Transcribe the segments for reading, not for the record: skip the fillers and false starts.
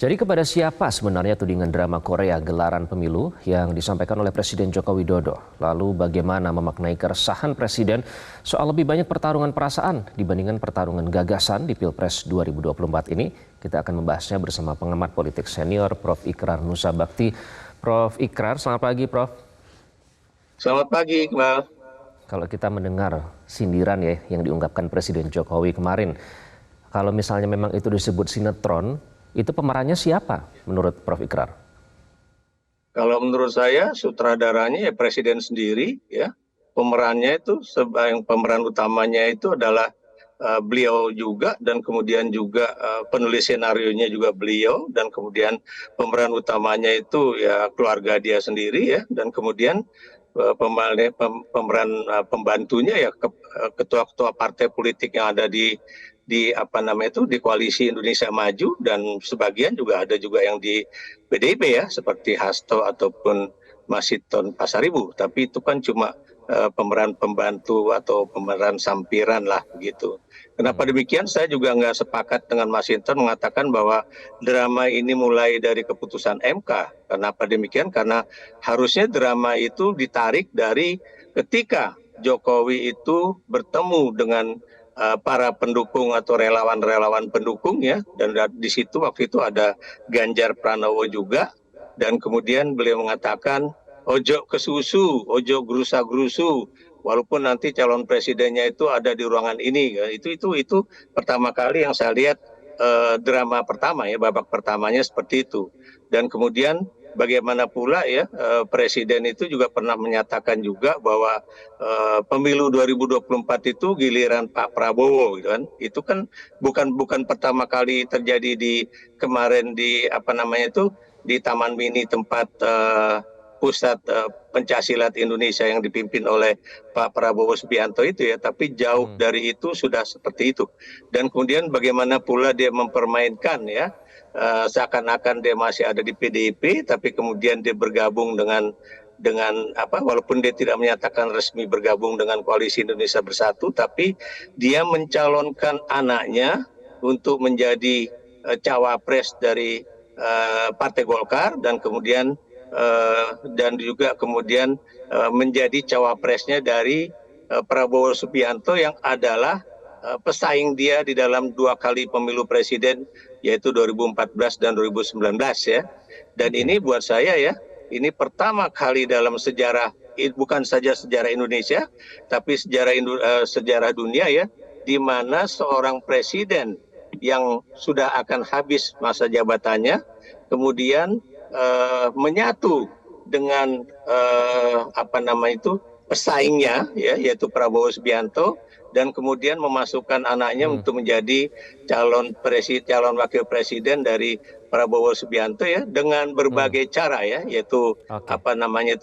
Jadi kepada siapa sebenarnya tudingan drama Korea gelaran pemilu yang disampaikan oleh Presiden Joko Widodo? Lalu bagaimana memaknai keresahan Presiden soal lebih banyak pertarungan perasaan dibandingkan pertarungan gagasan di Pilpres 2024 ini? Kita akan membahasnya bersama pengamat politik senior Prof. Ikrar Nusa Bakti. Prof. Ikrar, selamat pagi Prof. Selamat pagi, Iqbal. Kalau kita mendengar sindiran ya yang diungkapkan Presiden Jokowi kemarin, kalau misalnya memang itu disebut sinetron, itu pemerannya siapa menurut Prof. Ikrar? Kalau menurut saya sutradaranya ya Presiden sendiri ya. Pemerannya itu yang pemeran utamanya itu adalah beliau juga, dan kemudian juga penulis senarionya juga beliau, dan kemudian pemeran utamanya itu ya keluarga dia sendiri ya, dan kemudian pemeran pembantunya ya ketua-ketua partai politik yang ada di di koalisi Indonesia Maju, dan sebagian juga ada juga yang di PDIP ya, seperti Hasto ataupun Masinton Pasaribu. Tapi itu kan cuma pemeran pembantu atau pemeran sampiran lah begitu. Kenapa demikian? Saya juga nggak sepakat dengan Masinton mengatakan bahwa drama ini mulai dari keputusan MK. Kenapa demikian? Karena harusnya drama itu ditarik dari ketika Jokowi itu bertemu dengan para pendukung atau relawan-relawan pendukung ya, dan di situ waktu itu ada Ganjar Pranowo juga, dan kemudian beliau mengatakan ojo ke susu, ojo gerusa-gerusu, walaupun nanti calon presidennya itu ada di ruangan ini ya. Itu pertama kali yang saya lihat drama pertama ya, babak pertamanya seperti itu. Dan kemudian bagaimana pula ya, Presiden itu juga pernah menyatakan juga bahwa pemilu 2024 itu giliran Pak Prabowo gitu kan. Itu kan bukan pertama kali terjadi di kemarin di di Taman Mini tempat pusat pencaksilat Indonesia yang dipimpin oleh Pak Prabowo Subianto itu ya, tapi jauh dari itu sudah seperti itu. Dan kemudian bagaimana pula dia mempermainkan ya, seakan-akan dia masih ada di PDIP, tapi kemudian dia bergabung dengan walaupun dia tidak menyatakan resmi bergabung dengan Koalisi Indonesia Bersatu, tapi dia mencalonkan anaknya untuk menjadi cawapres dari Partai Golkar, dan kemudian dan juga kemudian menjadi cawapresnya dari Prabowo Subianto yang adalah pesaing dia di dalam 2 kali pemilu presiden, yaitu 2014 dan 2019 ya. Dan ini buat saya ya, ini pertama kali dalam sejarah, bukan saja sejarah Indonesia, tapi sejarah dunia ya, di mana seorang presiden yang sudah akan habis masa jabatannya kemudian menyatu dengan pesaingnya ya, yaitu Prabowo Subianto, dan kemudian memasukkan anaknya untuk menjadi calon wakil presiden dari Prabowo Subianto ya, dengan berbagai cara ya, yaitu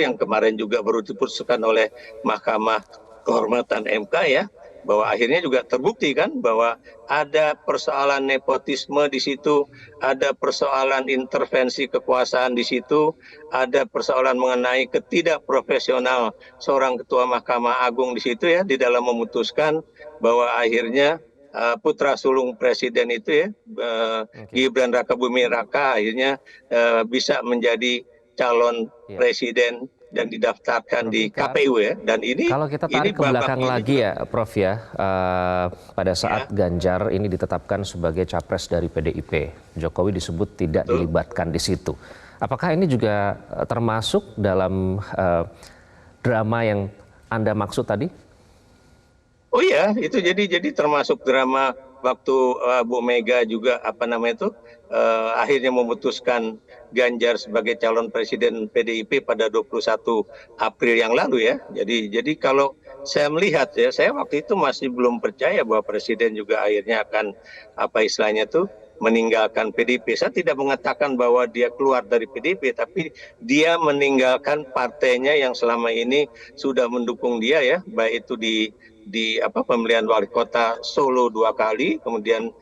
yang kemarin juga baru diputuskan oleh Mahkamah Kehormatan MK ya, bahwa akhirnya juga terbukti kan bahwa ada persoalan nepotisme di situ, ada persoalan intervensi kekuasaan di situ, ada persoalan mengenai ketidakprofesional seorang ketua Mahkamah Agung di situ ya, di dalam memutuskan bahwa akhirnya putra sulung presiden itu ya, Gibran Rakabuming Raka, akhirnya bisa menjadi calon presiden dan didaftarkan di KPU ya. Dan ini kalau kita tarik ke belakang lagi ya Prof ya, pada saat Ganjar ini ditetapkan sebagai capres dari PDIP, Jokowi disebut tidak dilibatkan di situ. Apakah ini juga termasuk dalam drama yang Anda maksud tadi? Oh iya, itu jadi termasuk drama waktu Bu Mega juga akhirnya memutuskan Ganjar sebagai calon presiden PDIP pada 21 April yang lalu ya. Jadi kalau saya melihat ya, saya waktu itu masih belum percaya bahwa presiden juga akhirnya akan meninggalkan PDIP. Saya tidak mengatakan bahwa dia keluar dari PDIP, tapi dia meninggalkan partainya yang selama ini sudah mendukung dia ya, baik itu di pemilihan wali kota Solo 2 kali, kemudian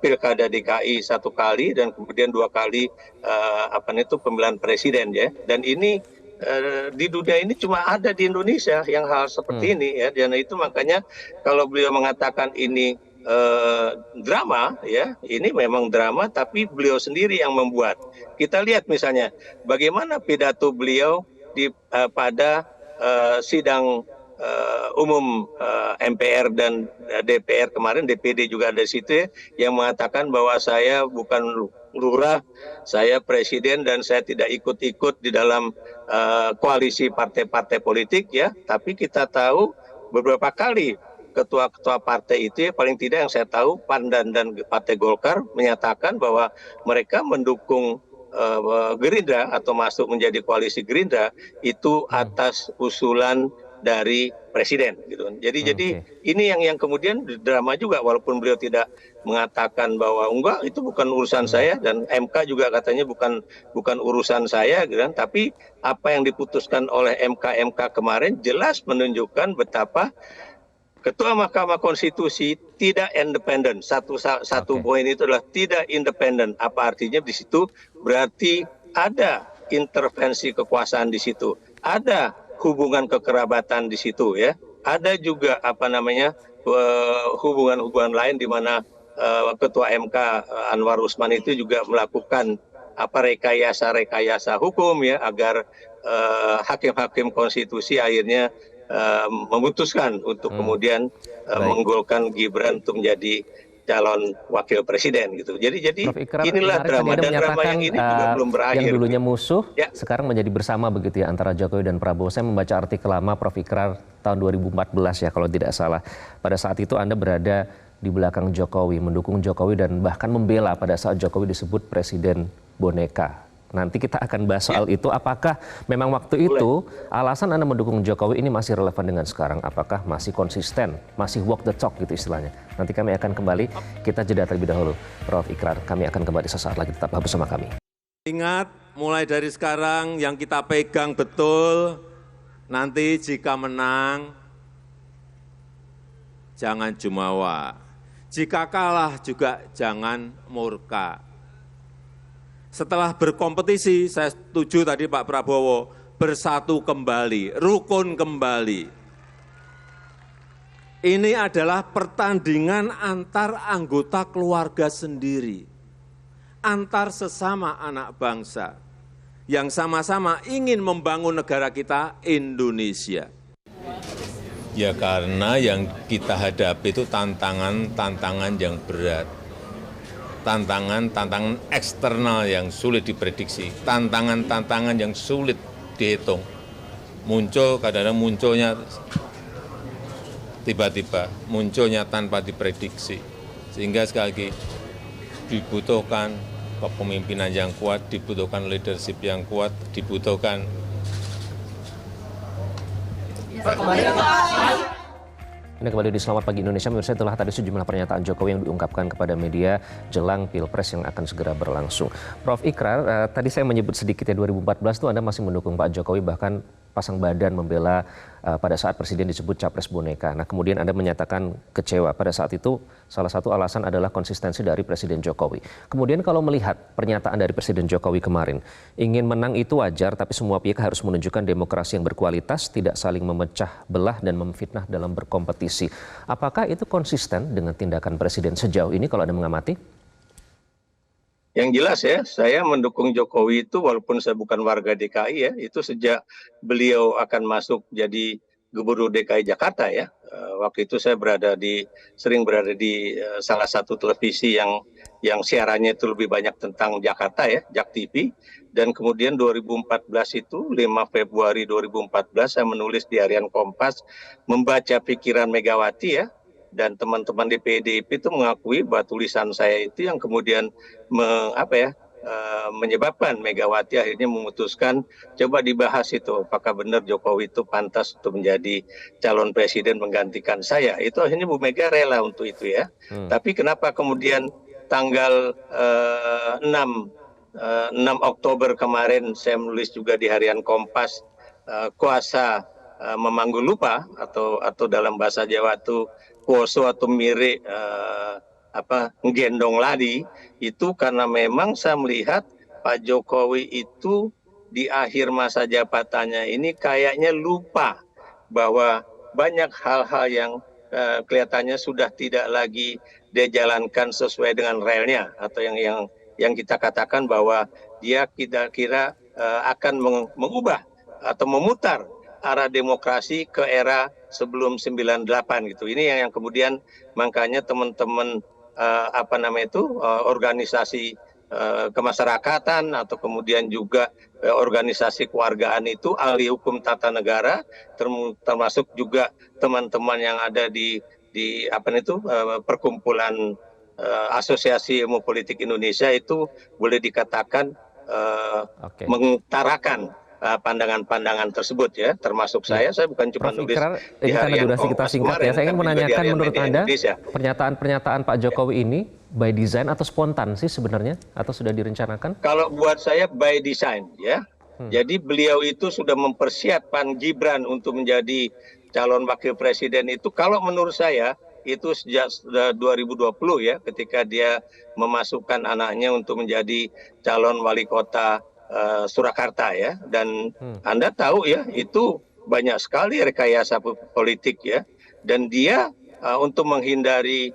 Pilkada DKI 1 kali, dan kemudian 2 kali pemilihan presiden ya. Dan ini di dunia ini cuma ada di Indonesia yang hal seperti ini ya. Dan itu makanya kalau beliau mengatakan ini drama ya, ini memang drama tapi beliau sendiri yang membuat. Kita lihat misalnya bagaimana pidato beliau pada sidang umum MPR dan DPR kemarin, DPD juga ada di situ ya, yang mengatakan bahwa saya bukan lurah, saya presiden dan saya tidak ikut-ikut di dalam koalisi partai-partai politik ya. Tapi kita tahu beberapa kali ketua-ketua partai itu ya, paling tidak yang saya tahu PAN dan Partai Golkar menyatakan bahwa mereka mendukung Gerindra atau masuk menjadi koalisi Gerindra itu atas usulan dari presiden gitu. Jadi ini yang kemudian drama juga, walaupun beliau tidak mengatakan bahwa enggak itu bukan urusan saya, dan MK juga katanya bukan urusan saya gitu kan. Tapi apa yang diputuskan oleh MK kemarin jelas menunjukkan betapa Ketua Mahkamah Konstitusi tidak independen. Satu poin itu adalah tidak independen. Apa artinya di situ? Berarti ada intervensi kekuasaan di situ, ada hubungan kekerabatan di situ ya, ada juga hubungan-hubungan lain di mana Ketua MK Anwar Usman itu juga melakukan rekayasa hukum ya, agar hakim-hakim konstitusi akhirnya memutuskan untuk kemudian menggolkan Gibran untuk menjadi calon wakil presiden gitu. Jadi Prof. Ikrar, inilah menarik drama, tadi Anda dan drama menyatakan yang ini juga belum berakhir. yang dulunya musuh ya, sekarang menjadi bersama begitu ya antara Jokowi dan Prabowo. Saya membaca artikel lama Prof. Ikrar tahun 2014 ya kalau tidak salah. Pada saat itu Anda berada di belakang Jokowi, mendukung Jokowi dan bahkan membela pada saat Jokowi disebut presiden boneka. Nanti kita akan bahas soal itu. Apakah memang waktu itu alasan Anda mendukung Jokowi ini masih relevan dengan sekarang? Apakah masih konsisten, masih walk the talk gitu istilahnya? Nanti kami akan kembali, kita jeda terlebih dahulu. Prof. Ikrar, kami akan kembali sesaat lagi, tetaplah bersama kami. Ingat, mulai dari sekarang yang kita pegang betul, nanti jika menang, jangan jumawa. Jika kalah juga jangan murka. Setelah berkompetisi, saya setuju tadi Pak Prabowo, bersatu kembali, rukun kembali. Ini adalah pertandingan antar anggota keluarga sendiri, antar sesama anak bangsa, yang sama-sama ingin membangun negara kita, Indonesia. Ya karena yang kita hadapi itu tantangan yang berat. Tantangan eksternal yang sulit diprediksi, tantangan yang sulit dihitung. Kadang-kadang munculnya tiba-tiba, munculnya tanpa diprediksi. Sehingga sekali lagi dibutuhkan kepemimpinan yang kuat, dibutuhkan leadership yang kuat, dibutuhkan Anda kembali di Selamat Pagi Indonesia. Menurut saya itulah tadi sejumlah pernyataan Jokowi yang diungkapkan kepada media jelang Pilpres yang akan segera berlangsung. Prof. Ikrar, tadi saya menyebut sedikit ya 2014 itu Anda masih mendukung Pak Jokowi, bahkan pasang badan membela pada saat Presiden disebut capres boneka. Nah kemudian Anda menyatakan kecewa. Pada saat itu salah satu alasan adalah konsistensi dari Presiden Jokowi. Kemudian kalau melihat pernyataan dari Presiden Jokowi kemarin, ingin menang itu wajar tapi semua pihak harus menunjukkan demokrasi yang berkualitas, tidak saling memecah belah dan memfitnah dalam berkompetisi. Apakah itu konsisten dengan tindakan Presiden sejauh ini kalau Anda mengamati? Yang jelas ya, saya mendukung Jokowi itu walaupun saya bukan warga DKI ya, itu sejak beliau akan masuk jadi Gubernur DKI Jakarta ya. Waktu itu saya sering berada di salah satu televisi yang siarannya itu lebih banyak tentang Jakarta ya, Jak TV. Dan kemudian 2014 itu 5 Februari 2014 saya menulis di Harian Kompas membaca pikiran Megawati ya. Dan teman-teman di PDIP itu mengakui bahwa tulisan saya itu yang kemudian menyebabkan Megawati akhirnya memutuskan coba dibahas itu apakah benar Jokowi itu pantas untuk menjadi calon presiden menggantikan saya. Itu akhirnya Bu Mega rela untuk itu ya. Tapi kenapa kemudian tanggal 6 Oktober kemarin saya menulis juga di Harian Kompas kuasa memanggul lupa atau dalam bahasa Jawa itu kuoso atau mirip nggendong ladi, itu karena memang saya melihat Pak Jokowi itu di akhir masa jabatannya ini kayaknya lupa bahwa banyak hal-hal yang kelihatannya sudah tidak lagi dia jalankan sesuai dengan relnya, atau yang kita katakan bahwa dia kira-kira akan mengubah atau memutar arah demokrasi ke era sebelum 98 gitu. Ini yang kemudian makanya teman-teman organisasi kemasyarakatan atau kemudian juga organisasi kewargaan itu, ahli hukum tata negara, termasuk juga teman-teman yang ada di perkumpulan Asosiasi Ilmu Politik Indonesia itu boleh dikatakan mengutarakan pandangan-pandangan tersebut ya, termasuk saya bukan cuma Prof. nulis Ikrar, di ini karena harian durasi kita Kompas singkat kemarin, ya, saya ingin tapi juga di menanyakan harian menurut media Anda Indonesia. pernyataan-pernyataan Pak Jokowi ini by design atau spontan sih sebenarnya, atau sudah direncanakan? Kalau buat saya by design ya. Jadi beliau itu sudah mempersiapkan Gibran untuk menjadi calon wakil presiden itu, kalau menurut saya itu sejak 2020 ya, ketika dia memasukkan anaknya untuk menjadi calon wali kota Surakarta ya. Dan Anda tahu ya, itu banyak sekali rekayasa politik ya. Dan dia untuk menghindari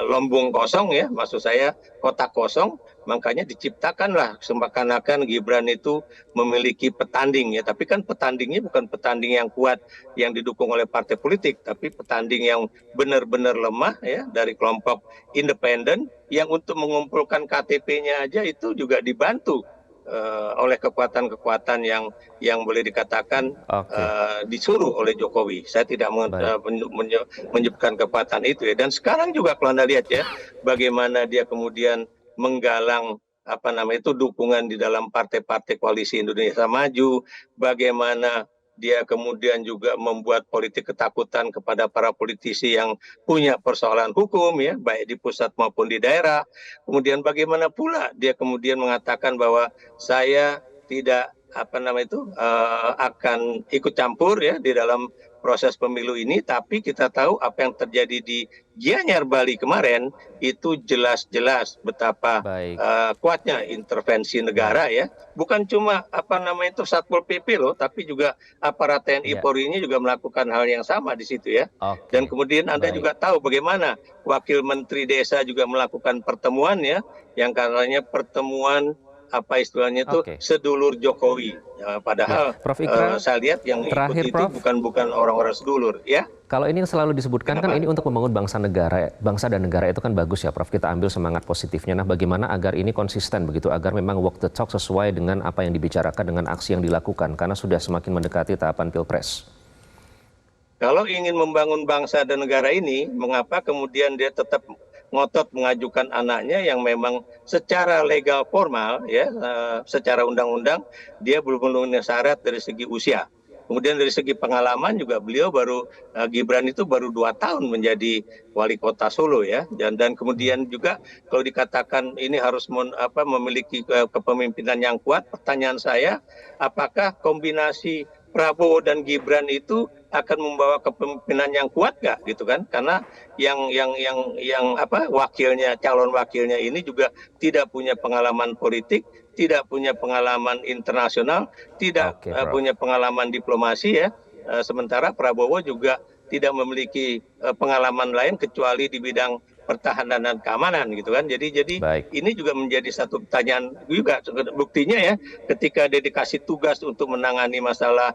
lombong kosong ya, maksud saya kotak kosong, makanya diciptakanlah seakan-akan Gibran itu memiliki petanding ya. Tapi kan petandingnya bukan petanding yang kuat yang didukung oleh partai politik, tapi petanding yang benar-benar lemah ya, dari kelompok independen yang untuk mengumpulkan KTP-nya aja itu juga dibantu oleh kekuatan-kekuatan yang boleh dikatakan disuruh oleh Jokowi. Saya tidak menyebutkan kekuatan itu ya. Dan sekarang juga kalau Anda lihat ya, bagaimana dia kemudian menggalang dukungan di dalam partai-partai koalisi Indonesia Maju, bagaimana dia kemudian juga membuat politik ketakutan kepada para politisi yang punya persoalan hukum ya, baik di pusat maupun di daerah. Kemudian bagaimana pula dia kemudian mengatakan bahwa saya tidak akan ikut campur ya di dalam proses pemilu ini, tapi kita tahu apa yang terjadi di Gianyar Bali kemarin itu jelas-jelas betapa kuatnya intervensi negara ya. Bukan cuma Satpol PP loh, tapi juga aparat TNI Polri-nya juga melakukan hal yang sama di situ ya. Dan kemudian Anda juga tahu bagaimana Wakil Menteri Desa juga melakukan pertemuan ya, yang katanya pertemuan sedulur Jokowi. Padahal Prof. Ikrar, saya lihat yang ikut itu Prof, bukan orang-orang sedulur ya. Kalau ini selalu disebutkan kan ini untuk membangun bangsa dan negara itu kan bagus ya Prof. Kita ambil semangat positifnya. Nah, bagaimana agar ini konsisten begitu, agar memang walk the talk sesuai dengan apa yang dibicarakan, dengan aksi yang dilakukan, karena sudah semakin mendekati tahapan Pilpres. Kalau ingin membangun bangsa dan negara ini, mengapa kemudian dia tetap ngotot mengajukan anaknya yang memang secara legal formal ya, secara undang-undang dia belum memenuhi syarat dari segi usia. Kemudian dari segi pengalaman juga beliau Gibran itu baru 2 tahun menjadi wali kota Solo ya. Dan kemudian juga kalau dikatakan ini harus memiliki kepemimpinan yang kuat, pertanyaan saya, apakah kombinasi Prabowo dan Gibran itu akan membawa kepemimpinan yang kuat nggak gitu kan? Karena calon wakilnya ini juga tidak punya pengalaman politik, tidak punya pengalaman internasional, tidak punya pengalaman diplomasi ya. Sementara Prabowo juga tidak memiliki pengalaman lain kecuali di bidang pertahanan dan keamanan gitu kan. Jadi ini juga menjadi satu pertanyaan juga, buktinya ya, ketika dia dikasih tugas untuk menangani masalah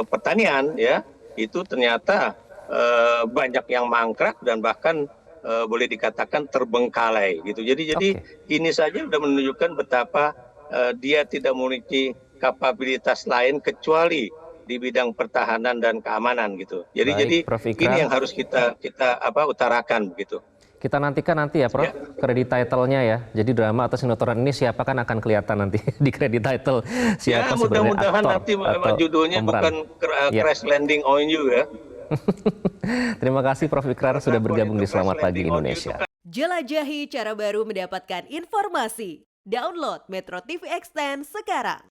pertanian ya, itu ternyata banyak yang mangkrak dan bahkan boleh dikatakan terbengkalai gitu. Jadi ini saja sudah menunjukkan betapa dia tidak memiliki kapabilitas lain kecuali di bidang pertahanan dan keamanan gitu. Jadi ini yang harus kita utarakan begitu. Kita nantikan nanti ya Prof, kredit title-nya ya. Jadi drama atau sinetron ini siapa kan akan kelihatan nanti di kredit title siapa sebenarnya aktor. Mudah-mudahan nanti judulnya bukan Crash Landing on You ya. Terima kasih Prof. Ikrar sudah bergabung di Selamat Pagi Indonesia. Jelajahi cara baru mendapatkan informasi. Download Metro TV Extend sekarang.